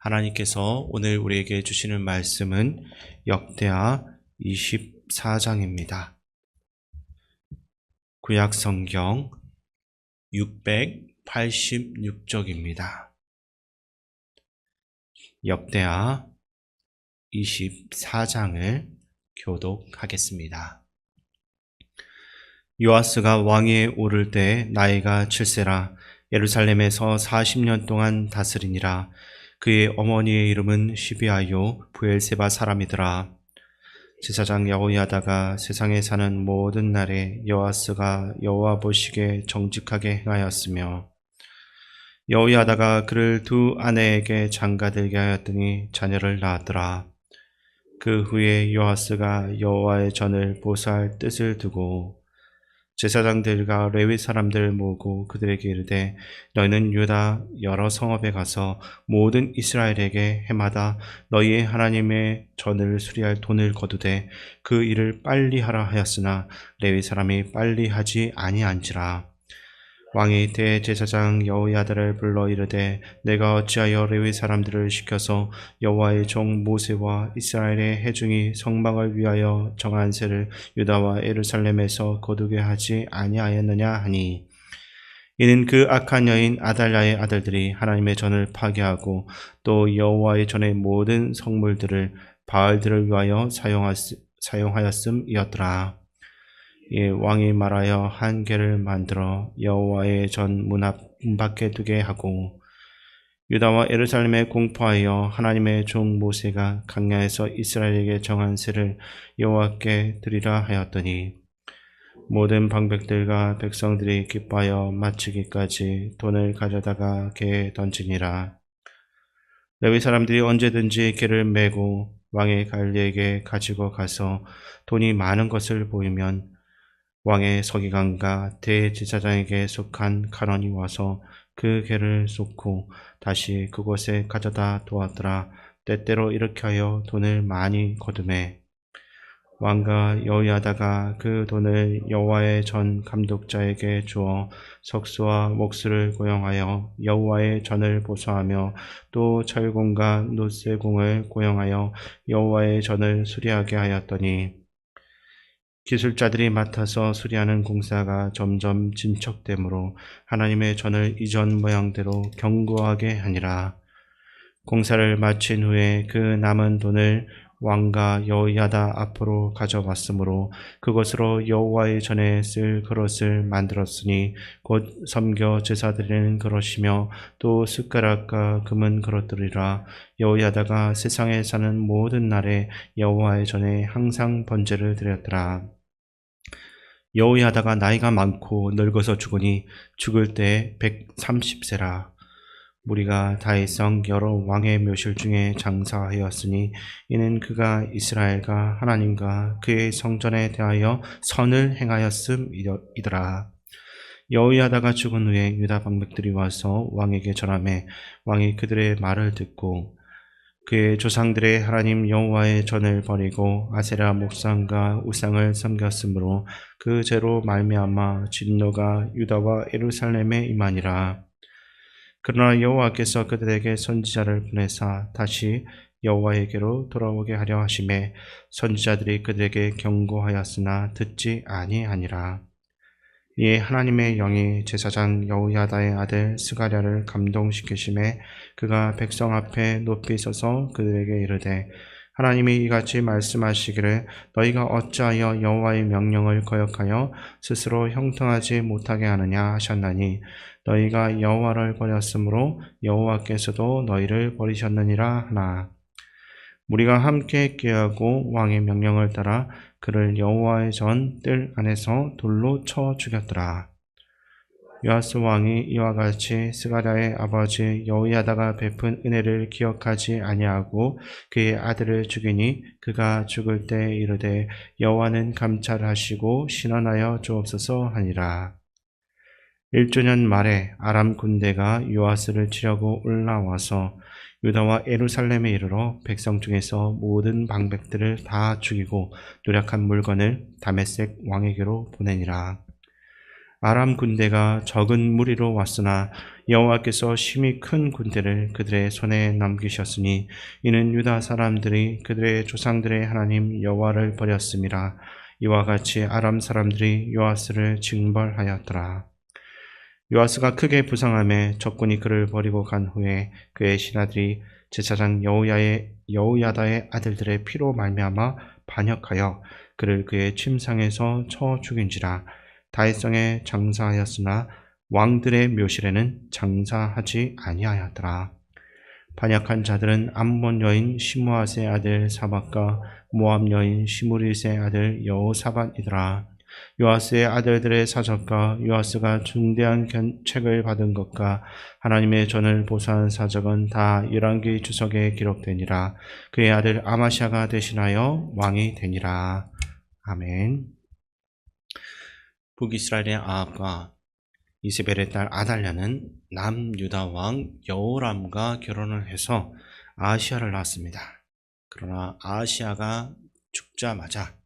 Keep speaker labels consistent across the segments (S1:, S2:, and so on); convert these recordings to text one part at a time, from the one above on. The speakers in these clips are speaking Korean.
S1: 하나님께서 오늘 우리에게 주시는 말씀은 역대하 24장입니다. 구약 성경 686쪽입니다. 역대하 24장을 교독하겠습니다. 요아스가 왕위에 오를 때 나이가 7세라 예루살렘에서 40년 동안 다스리니라. 그의 어머니의 이름은 시비아요 브엘세바 사람이더라. 제사장 여호야다가 세상에 사는 모든 날에 요아스가 여호와 보시기에 정직하게 행하였으며 여호야다가 그를 두 아내에게 장가들게 하였더니 자녀를 낳았더라. 그 후에 요아스가 여호와의 전을 보수할 뜻을 두고 제사장들과 레위 사람들을 모으고 그들에게 이르되 너희는 유다 여러 성읍에 가서 모든 이스라엘에게 해마다 너희의 하나님의 전을 수리할 돈을 거두되 그 일을 빨리 하라 하였으나 레위 사람이 빨리 하지 아니한지라. 왕이 대제사장 여호야다를 불러 이르되 내가 어찌하여 레위 사람들을 시켜서 여호와의 종 모세와 이스라엘의 회중이 성막을 위하여 정한 세를 유다와 예루살렘에서 거두게 하지 아니하였느냐 하니, 이는 그 악한 여인 아달랴의 아들들이 하나님의 전을 파괴하고 또 여호와의 전의 모든 성물들을 바알들을 위하여 사용하였음이었더라. 왕이 말하여 한 개를 만들어 여호와의 전 문 밖에 두게 하고 유다와 예루살렘에 공포하여 하나님의 종 모세가 광야에서 이스라엘에게 정한 세를 여호와께 드리라 하였더니 모든 방백들과 백성들이 기뻐하여 마치기까지 돈을 가져다가 개에 던지니라. 레위 사람들이 언제든지 개를 메고 왕의 관리에게 가지고 가서 돈이 많은 것을 보이면 왕의 서기관과 대제사장에게 속한 간원이 와서 그 개를 쏟고 다시 그곳에 가져다 두었더라. 때때로 이렇게 하여 돈을 많이 거두매 왕과 여호야다가 그 돈을 여호와의 전 감독자에게 주어 석수와 목수를 고용하여 여호와의 전을 보수하며 또 철공과 놋쇠공을 고용하여 여호와의 전을 수리하게 하였더니 기술자들이 맡아서 수리하는 공사가 점점 진척되므로 하나님의 전을 이전 모양대로 견고하게 하니라. 공사를 마친 후에 그 남은 돈을 왕과 여호야다 앞으로 가져갔으므로 그것으로 여호와의 전에 쓸 그릇을 만들었으니 곧 섬겨 제사 드리는 그릇이며 또 숟가락과 금은 그릇들이라. 여호야다가 세상에 사는 모든 날에 여호와의 전에 항상 번제를 드렸더라. 여호야다가 나이가 많고 늙어서 죽으니 죽을 때 130세라. 무리가 다윗성 여러 왕의 묘실 중에 장사하였으니 이는 그가 이스라엘과 하나님과 그의 성전에 대하여 선을 행하였음이더라. 여호야다가 죽은 후에 유다 방백들이 와서 왕에게 전하매 왕이 그들의 말을 듣고 그의 조상들의 하나님 여호와의 전을 버리고 아세라 목상과 우상을 섬겼으므로 그 죄로 말미암아 진노가 유다와 예루살렘에 임하니라. 그러나 여호와께서 그들에게 선지자를 보내사 다시 여호와에게로 돌아오게 하려 하심에 선지자들이 그들에게 경고하였으나 듣지 아니하니라. 이에 하나님의 영이 제사장 여호야다의 아들 스가랴를 감동시키심에 그가 백성 앞에 높이 서서 그들에게 이르되 하나님이 이같이 말씀하시기를 너희가 어찌하여 여호와의 명령을 거역하여 스스로 형통하지 못하게 하느냐 하셨나니 너희가 여호와를 버렸으므로 여호와께서도 너희를 버리셨느니라 하나. 무리가 함께 꾀하고 왕의 명령을 따라 그를 여호와의 전 뜰 안에서 돌로 쳐 죽였더라. 요아스 왕이 이와 같이 스가랴의 아버지 여호야다가 베푼 은혜를 기억하지 아니하고 그의 아들을 죽이니 그가 죽을 때 이르되 여호와는 감찰하시고 신원하여 주옵소서 하니라. 1주년 말에 아람 군대가 요아스를 치려고 올라와서 유다와 예루살렘에 이르러 백성 중에서 모든 방백들을 다 죽이고 노력한 물건을 다메섹 왕에게로 보내니라. 아람 군대가 적은 무리로 왔으나 여호와께서 심히 큰 군대를 그들의 손에 넘기셨으니 이는 유다 사람들이 그들의 조상들의 하나님 여호와를 버렸음이라. 이와 같이 아람 사람들이 요아스를 징벌하였더라. 요아스가 크게 부상함에 적군이 그를 버리고 간 후에 그의 신하들이 제사장 여호야다의 아들들의 피로 말미암아 반역하여 그를 그의 침상에서 쳐 죽인지라. 다윗성에 장사하였으나 왕들의 묘실에는 장사하지 아니하였더라. 반역한 자들은 암몬 여인 시므앗의 아들 사밧과 모압 여인 시므릿의 아들 여호사밧이더라. 요아스의 아들들의 사적과 요아스가 중대한 견책을 받은 것과 하나님의 전을 보수한 사적은 다 열왕기 주석에 기록되니라. 그의 아들 아마시아가 대신하여 왕이 되니라. 아멘. 북이스라엘의 아합과 이세벨의 딸 아달랴는 남유다 왕 여호람과 결혼을 해서 아하시아를 낳았습니다. 그러나 아하시아가 죽자마자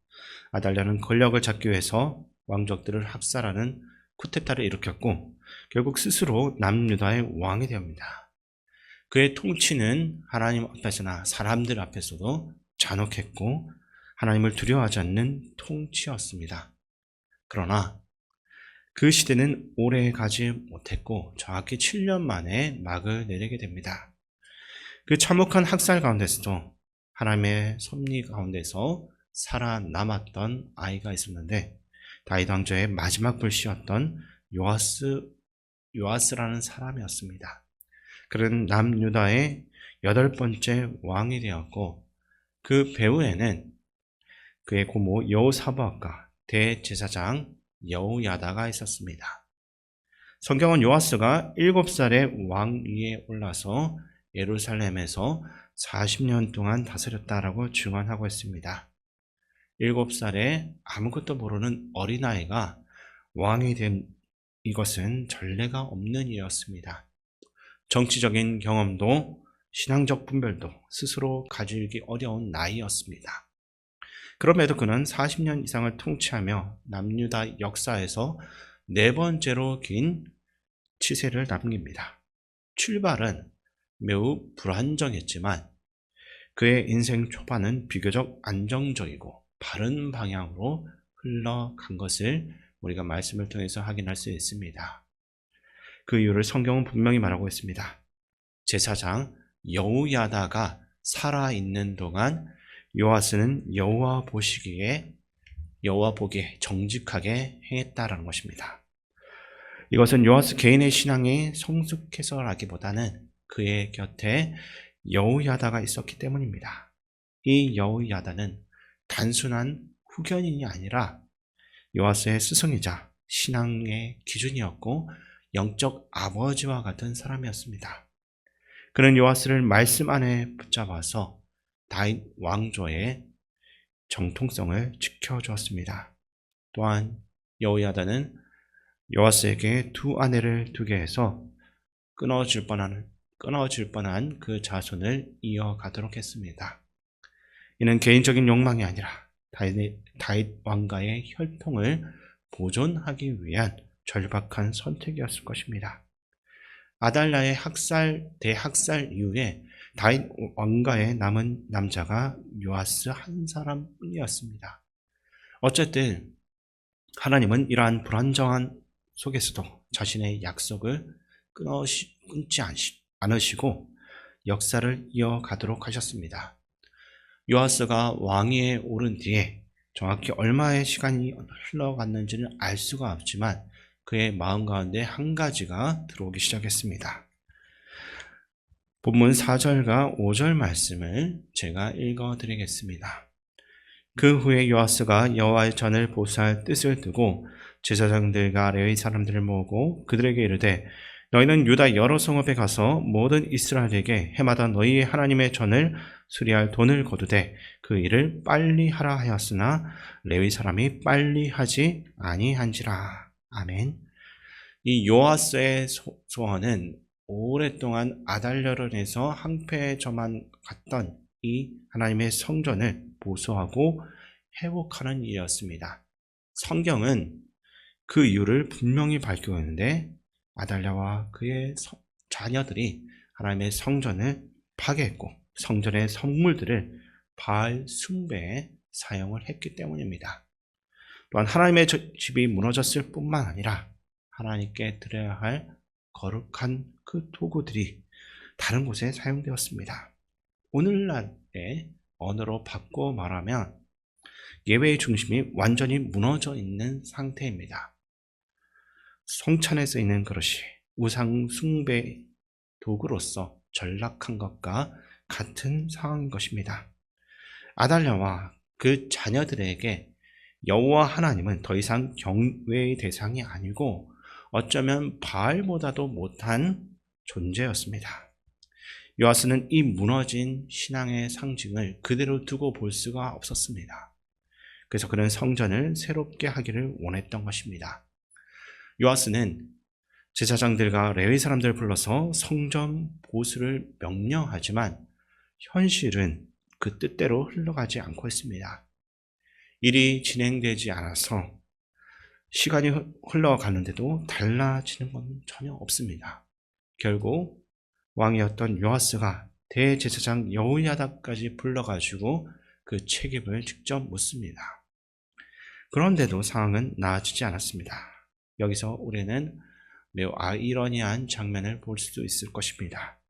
S1: 아달랴는 권력을 잡기 위해서 왕족들을 학살하는 쿠데타를 일으켰고 결국 스스로 남유다의 왕이 됩니다. 그의 통치는 하나님 앞에서나 사람들 앞에서도 잔혹했고 하나님을 두려워하지 않는 통치였습니다. 그러나 그 시대는 오래 가지 못했고 정확히 7년 만에 막을 내리게 됩니다. 그 참혹한 학살 가운데서도 하나님의 섭리 가운데서 살아남았던 아이가 있었는데 다윗 왕조의 마지막 불씨였던 요아스라는 사람이었습니다. 그는 남유다의 8번째 왕이 되었고 그 배후에는 그의 고모 여호사밧과 대제사장 여호야다가 있었습니다. 성경은 요아스가 7살에 왕 위에 올라서 예루살렘에서 40년 동안 다스렸다라고 증언하고 있습니다. 7살에 아무것도 모르는 어린아이가 왕이 된 이것은 전례가 없는 일이었습니다. 정치적인 경험도 신앙적 분별도 스스로 가지기 어려운 나이였습니다. 그럼에도 그는 40년 이상을 통치하며 남유다 역사에서 4번째로 긴 치세를 남깁니다. 출발은 매우 불안정했지만 그의 인생 초반은 비교적 안정적이고 바른 방향으로 흘러간 것을 우리가 말씀을 통해서 확인할 수 있습니다. 그 이유를 성경은 분명히 말하고 있습니다. 제사장 여호야다가 살아있는 동안 요아스는 여호와 보기에 정직하게 행했다라는 것입니다. 이것은 요아스 개인의 신앙이 성숙해서라기보다는 그의 곁에 여호야다가 있었기 때문입니다. 이 여호야다는 단순한 후견인이 아니라 요아스의 스승이자 신앙의 기준이었고 영적 아버지와 같은 사람이었습니다. 그는 요아스를 말씀 안에 붙잡아서 다윗 왕조의 정통성을 지켜주었습니다. 또한 여호야다는 요아스에게 2 아내를 두게 해서 끊어질 뻔한 그 자손을 이어가도록 했습니다. 이는 개인적인 욕망이 아니라 다윗 왕과의 혈통을 보존하기 위한 절박한 선택이었을 것입니다. 아달랴의 대학살 이후에 다윗 왕가에 남은 남자가 요아스 한 사람뿐이었습니다. 어쨌든 하나님은 이러한 불안정한 속에서도 자신의 약속을 끊지 않으시고 역사를 이어가도록 하셨습니다. 요아스가 왕위에 오른 뒤에 정확히 얼마의 시간이 흘러갔는지는 알 수가 없지만 그의 마음 가운데 한 가지가 들어오기 시작했습니다. 본문 4절과 5절 말씀을 제가 읽어드리겠습니다. 그 후에 요아스가 여호와의 전을 보수할 뜻을 두고 제사장들과 레위 사람들을 모으고 그들에게 이르되 너희는 유다 여러 성읍에 가서 모든 이스라엘에게 해마다 너희의 하나님의 전을 수리할 돈을 거두되 그 일을 빨리 하라 하였으나 레위 사람이 빨리 하지 아니한지라. 아멘. 이 요아스의 소원은 오랫동안 아달랴로 인해서 항폐해져만 갔던 이 하나님의 성전을 보수하고 회복하는 일이었습니다. 성경은 그 이유를 분명히 밝히고 있는데 아달랴와 그의 자녀들이 하나님의 성전을 파괴했고 성전의 선물들을 바알 숭배에 사용을 했기 때문입니다. 또한 하나님의 집이 무너졌을 뿐만 아니라 하나님께 드려야 할 거룩한 그 도구들이 다른 곳에 사용되었습니다. 오늘날의 언어로 바꿔 말하면 예배의 중심이 완전히 무너져 있는 상태입니다. 성찬에 쓰이는 그릇이 우상 숭배 도구로서 전락한 것과 같은 상황인 것입니다. 아달랴와 그 자녀들에게 여호와 하나님은 더 이상 경외의 대상이 아니고 어쩌면 바알보다도 못한 존재였습니다. 요아스는 이 무너진 신앙의 상징을 그대로 두고 볼 수가 없었습니다. 그래서 그는 성전을 새롭게 하기를 원했던 것입니다. 요아스는 제사장들과 레위 사람들을 불러서 성전 보수를 명령하지만 현실은 그 뜻대로 흘러가지 않고 있습니다. 일이 진행되지 않아서 시간이 흘러가는데도 달라지는 건 전혀 없습니다. 결국 왕이었던 요아스가 대제사장 여호야다까지 불러가지고 그 책임을 직접 묻습니다. 그런데도 상황은 나아지지 않았습니다. 여기서 우리는 매우 아이러니한 장면을 볼 수 있을 것입니다.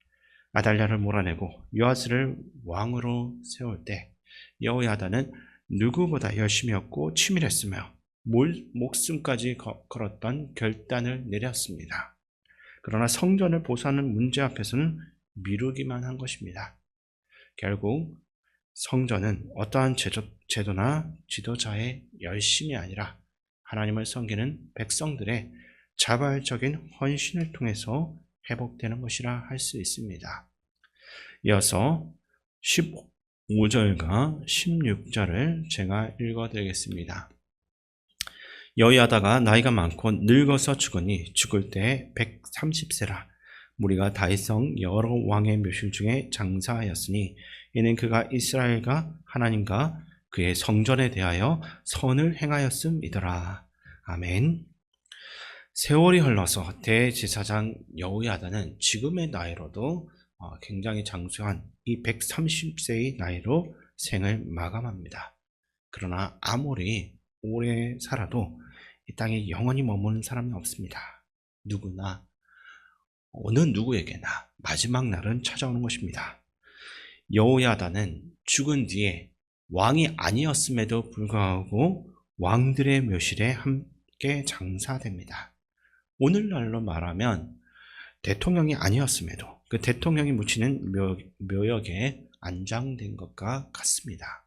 S1: 아달랴를 몰아내고 요아스를 왕으로 세울 때 여호야다는 누구보다 열심히였고 치밀했으며 목숨까지 걸었던 결단을 내렸습니다. 그러나 성전을 보수하는 문제 앞에서는 미루기만 한 것입니다. 결국 성전은 어떠한 제도나 지도자의 열심이 아니라 하나님을 섬기는 백성들의 자발적인 헌신을 통해서 회복되는 것이라 할 수 있습니다. 이어서 15절과 16절을 제가 읽어드리겠습니다. 여호야다가 나이가 많고 늙어서 죽으니 죽을 때 130세라. 무리가 다윗성 여러 왕의 묘실 중에 장사하였으니 이는 그가 이스라엘과 하나님과 그의 성전에 대하여 선을 행하였음이더라. 아멘. 세월이 흘러서 대제사장 여호야다는 지금의 나이로도 굉장히 장수한 이 130세의 나이로 생을 마감합니다. 그러나 아무리 오래 살아도 이 땅에 영원히 머무는 사람은 없습니다. 누구나 어느 누구에게나 마지막 날은 찾아오는 것입니다. 여호야다는 죽은 뒤에 왕이 아니었음에도 불구하고 왕들의 묘실에 함께 장사됩니다. 오늘날로 말하면 대통령이 아니었음에도 그 대통령이 묻히는 묘역에 안장된 것과 같습니다.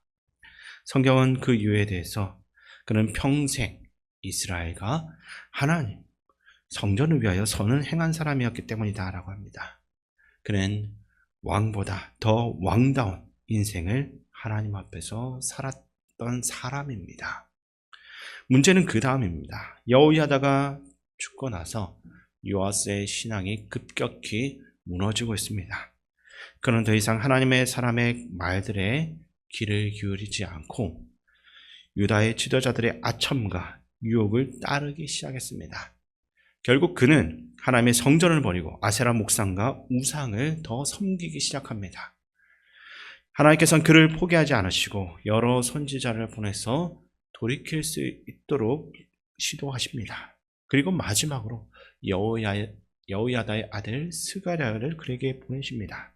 S1: 성경은 그 이유에 대해서 그는 평생 이스라엘과 하나님, 성전을 위하여 선을 행한 사람이었기 때문이다 라고 합니다. 그는 왕보다 더 왕다운 인생을 하나님 앞에서 살았던 사람입니다. 문제는 그 다음입니다. 여호야다가 죽고 나서 요아스의 신앙이 급격히 무너지고 있습니다. 그는 더 이상 하나님의 사람의 말들에 귀를 기울이지 않고 유다의 지도자들의 아첨과 유혹을 따르기 시작했습니다. 결국 그는 하나님의 성전을 버리고 아세라 목상과 우상을 더 섬기기 시작합니다. 하나님께서는 그를 포기하지 않으시고 여러 선지자를 보내서 돌이킬 수 있도록 시도하십니다. 그리고 마지막으로 여호야다의 아들 스가랴를 그에게 보내십니다.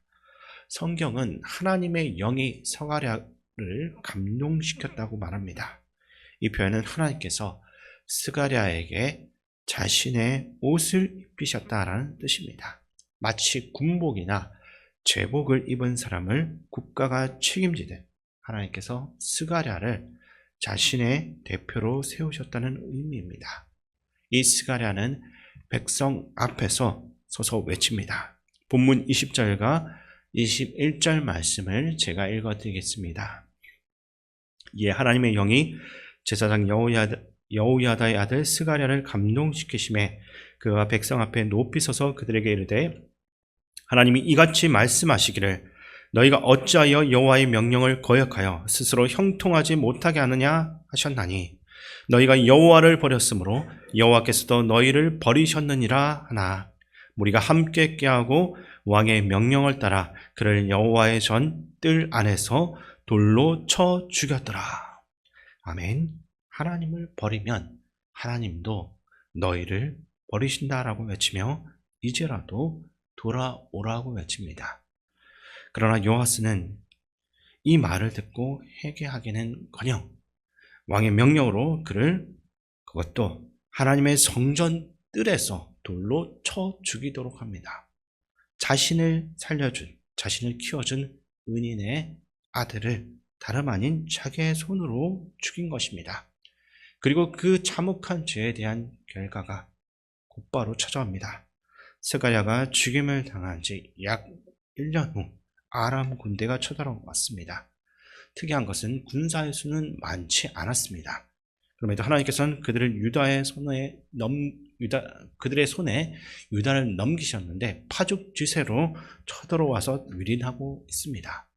S1: 성경은 하나님의 영이 스가랴를 감동시켰다고 말합니다. 이 표현은 하나님께서 스가랴에게 자신의 옷을 입히셨다라는 뜻입니다. 마치 군복이나 제복을 입은 사람을 국가가 책임지듯 하나님께서 스가랴를 자신의 대표로 세우셨다는 의미입니다. 이 스가랴는 백성 앞에서 서서 외칩니다. 본문 20절과 21절 말씀을 제가 읽어드리겠습니다. 예, 하나님의 영이 제사장 여호야다의 아들 스가랴를 감동시키심에 그가 백성 앞에 높이 서서 그들에게 이르되 하나님이 이같이 말씀하시기를 너희가 어찌하여 여호와의 명령을 거역하여 스스로 형통하지 못하게 하느냐 하셨나니 너희가 여호와를 버렸으므로 여호와께서도 너희를 버리셨느니라 하나 무리가 함께 꾀하고 왕의 명령을 따라 그를 여호와의 전 뜰 안에서 돌로 쳐 죽였더라. 아멘. 하나님을 버리면 하나님도 너희를 버리신다라고 외치며 이제라도 돌아오라고 외칩니다. 그러나 요아스는 이 말을 듣고 회개하기는커녕 왕의 명령으로 그를 그것도 하나님의 성전 뜰에서 돌로 쳐 죽이도록 합니다. 자신을 살려준, 자신을 키워준 은인의 아들을 다름 아닌 자기의 손으로 죽인 것입니다. 그리고 그 참혹한 죄에 대한 결과가 곧바로 찾아옵니다. 스가랴가 죽임을 당한 지 약 1년 후 아람 군대가 쳐들어왔습니다. 특이한 것은 군사의 수는 많지 않았습니다. 그럼에도 하나님께서는 그들의 손에 유다를 넘기셨는데 파죽지세로 쳐들어와서 유린하고 있습니다.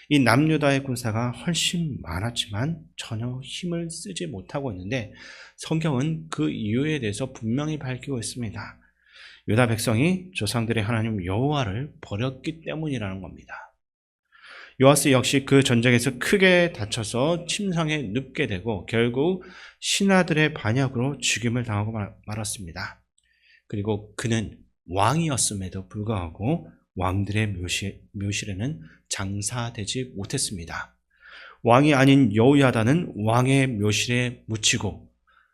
S1: 이 남유다의 군사가 훨씬 많았지만 전혀 힘을 쓰지 못하고 있는데 성경은 그 이유에 대해서 분명히 밝히고 있습니다. 유다 백성이 조상들의 하나님 여호와를 버렸기 때문이라는 겁니다. 요아스 역시 그 전쟁에서 크게 다쳐서 침상에 눕게 되고 결국 신하들의 반역으로 죽임을 당하고 말았습니다. 그리고 그는 왕이었음에도 불구하고 왕들의 묘실에는 장사되지 못했습니다. 왕이 아닌 여호야다는 왕의 묘실에 묻히고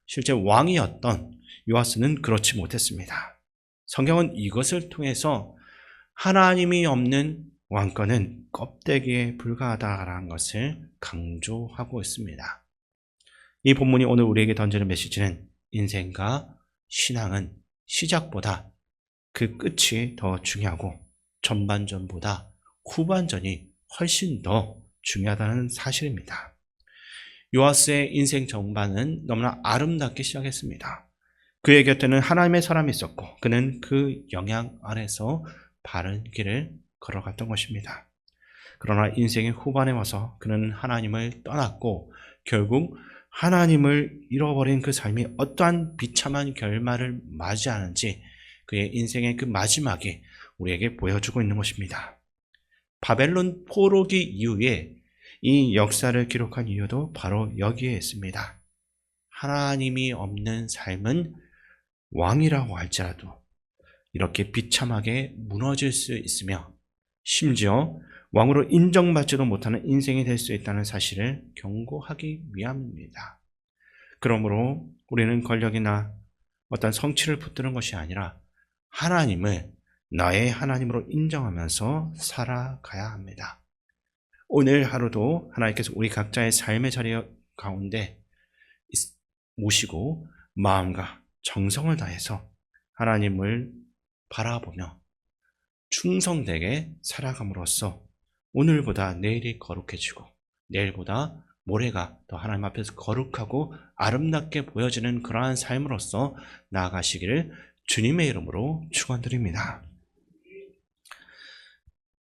S1: 실제 왕이었던 요아스는 그렇지 못했습니다. 성경은 이것을 통해서 하나님이 없는 왕권은 껍데기에 불과하다라는 것을 강조하고 있습니다. 이 본문이 오늘 우리에게 던지는 메시지는 인생과 신앙은 시작보다 그 끝이 더 중요하고 전반전보다 후반전이 훨씬 더 중요하다는 사실입니다. 요아스의 인생 전반은 너무나 아름답게 시작했습니다. 그의 곁에는 하나님의 사람이 있었고 그는 그 영향 아래서 바른 길을 걸어갔던 것입니다. 그러나 인생의 후반에 와서 그는 하나님을 떠났고 결국 하나님을 잃어버린 그 삶이 어떠한 비참한 결말을 맞이하는지 그의 인생의 그 마지막이 우리에게 보여주고 있는 것입니다. 바벨론 포로기 이후에 이 역사를 기록한 이유도 바로 여기에 있습니다. 하나님이 없는 삶은 왕이라고 할지라도 이렇게 비참하게 무너질 수 있으며 심지어 왕으로 인정받지도 못하는 인생이 될 수 있다는 사실을 경고하기 위함입니다. 그러므로 우리는 권력이나 어떤 성취를 붙드는 것이 아니라 하나님을 나의 하나님으로 인정하면서 살아가야 합니다. 오늘 하루도 하나님께서 우리 각자의 삶의 자리 가운데 모시고 마음과 정성을 다해서 하나님을 바라보며 충성되게 살아감으로써 오늘보다 내일이 거룩해지고 내일보다 모레가 더 하나님 앞에서 거룩하고 아름답게 보여지는 그러한 삶으로서 나아가시기를 주님의 이름으로 축원드립니다.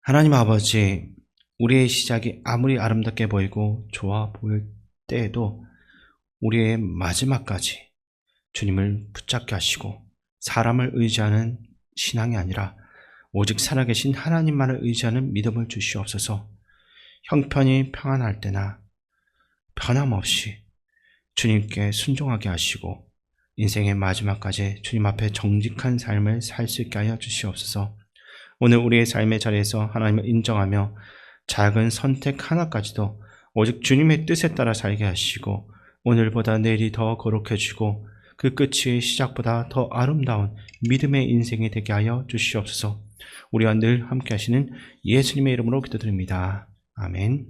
S1: 하나님 아버지, 우리의 시작이 아무리 아름답게 보이고 좋아 보일 때에도 우리의 마지막까지 주님을 붙잡게 하시고 사람을 의지하는 신앙이 아니라 오직 살아계신 하나님만을 의지하는 믿음을 주시옵소서. 형편이 평안할 때나 변함없이 주님께 순종하게 하시고 인생의 마지막까지 주님 앞에 정직한 삶을 살 수 있게 하여 주시옵소서. 오늘 우리의 삶의 자리에서 하나님을 인정하며 작은 선택 하나까지도 오직 주님의 뜻에 따라 살게 하시고 오늘보다 내일이 더 거룩해지고 그 끝이 시작보다 더 아름다운 믿음의 인생이 되게 하여 주시옵소서. 우리와 늘 함께 하시는 예수님의 이름으로 기도드립니다. 아멘.